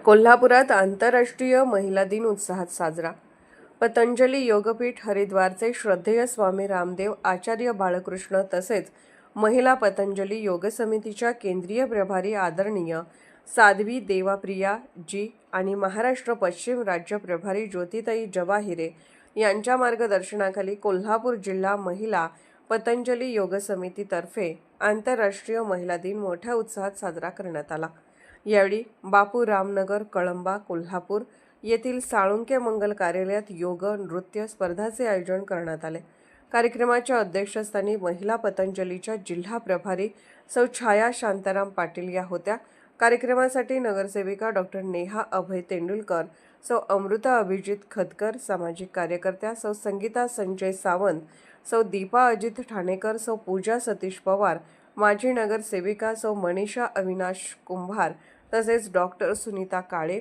कोल्हापुरात आंतरराष्ट्रीय महिला दिन उत्साहात साजरा। पतंजली योगपीठ हरिद्वारचे श्रद्धेय स्वामी रामदेव आचार्य बाळकृष्ण तसेच महिला पतंजली योग समितीच्या केंद्रीय प्रभारी आदरणीय साध्वी देवाप्रिया जी आणि महाराष्ट्र पश्चिम राज्य प्रभारी ज्योतिताई जवाहिरे यांच्या मार्गदर्शनाखाली कोल्हापूर जिल्हा महिला पतंजली योग समितीतर्फे आंतरराष्ट्रीय महिला दिन मोठ्या उत्साहात साजरा करण्यात आला। यावेळी बापू रामनगर कळंबा कोल्हापूर येथील साळुंके मंगल कार्यालयात योग नृत्य स्पर्धाचे आयोजन करण्यात आले। कार्यक्रमाच्या अध्यक्षस्थानी महिला पतंजलीच्या जिल्हा प्रभारी सौ छाया शांताराम पाटील या होत्या। कार्यक्रमासाठी नगरसेविका डॉक्टर नेहा अभय तेंडुलकर, सौ अमृता अभिजित खतकर, सामाजिक कार्यकर्त्या सौ संगीता संजय सावंत, सौ दीपा अजित ठाणेकर, सौ पूजा सतीश पवार, माजी नगरसेविका सौ मनीषा अविनाश कुंभार तसेच डॉक्टर सुनीता काळे,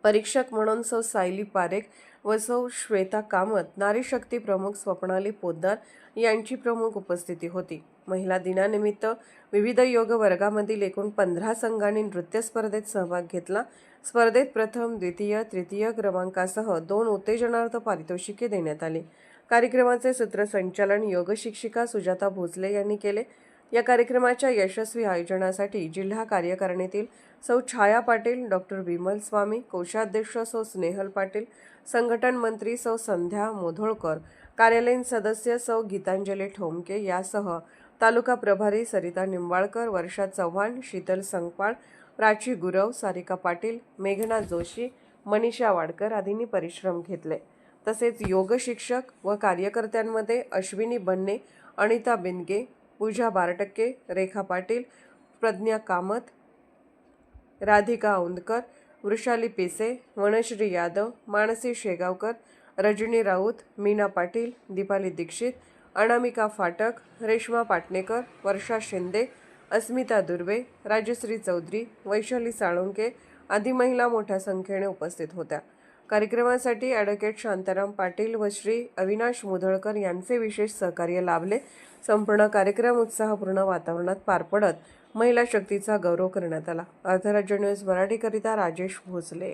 परीक्षक म्हणून सौ सायली पारेख व सौ श्वेता कामत, नारी शक्ती प्रमुख स्वप्नाली पोद्दार यांची प्रमुख उपस्थिती होती। महिला दिनानिमित्त विविध योग वर्गामधील एकूण 15 संघांनी नृत्य स्पर्धेत सहभाग घेतला। स्पर्धेत प्रथम, द्वितीय, तृतीय क्रमांकासह 2 उत्तेजनार्थ पारितोषिके देण्यात आली। कार्यक्रमाचे सूत्रसंचालन योग शिक्षिका सुजाता भोसले यांनी केले। या कार्यक्रमाच्या यशस्वी आयोजनासाठी जिल्हा कार्यकारिणीतील सौ छाया पाटील, डॉक्टर विमल स्वामी, कोषाध्यक्ष सौ स्नेहल पाटील, संघटन मंत्री सौ संध्या मोधोळकर, कार्यालयीन सदस्य सौ गीतांजली ठोमके यासह तालुका प्रभारी सरिता निंबाळकर, वर्षा चव्हाण, शीतल संगपाळ, प्राची गुरव, सारिका पाटील, मेघना जोशी, मनीषा वाडकर आदींनी परिश्रम घेतले। तसेच योग शिक्षक व कार्यकर्त्यांमध्ये अश्विनी बन्ने, अनिता बिनगे, पूजा बारटक्के, रेखा पाटील, प्रज्ञा कामत, राधिका औंदकर, वृषाली पिसे, वनश्री यादव, मानसी शेगावकर, रजनी राऊत, मीना पाटील, दीपाली दीक्षित, अनामिका फाटक, रेश्मा पाटणेकर, वर्षा शिंदे, अस्मिता दुर्वे, राजश्री चौधरी, वैशाली साळुंके आदी महिला मोठ्या संख्येने उपस्थित होत्या। कार्यक्रमासाठी ॲडव्होकेट शांताराम पाटील व श्री अविनाश मुधळकर यांचे विशेष सहकार्य लाभले। संपूर्ण कार्यक्रम उत्साहपूर्ण वातावरणात पार पडत महिला शक्तीचा गौरव करण्यात आला। अर्धराज्य न्यूज मराठीकरिता राजेश भोसले।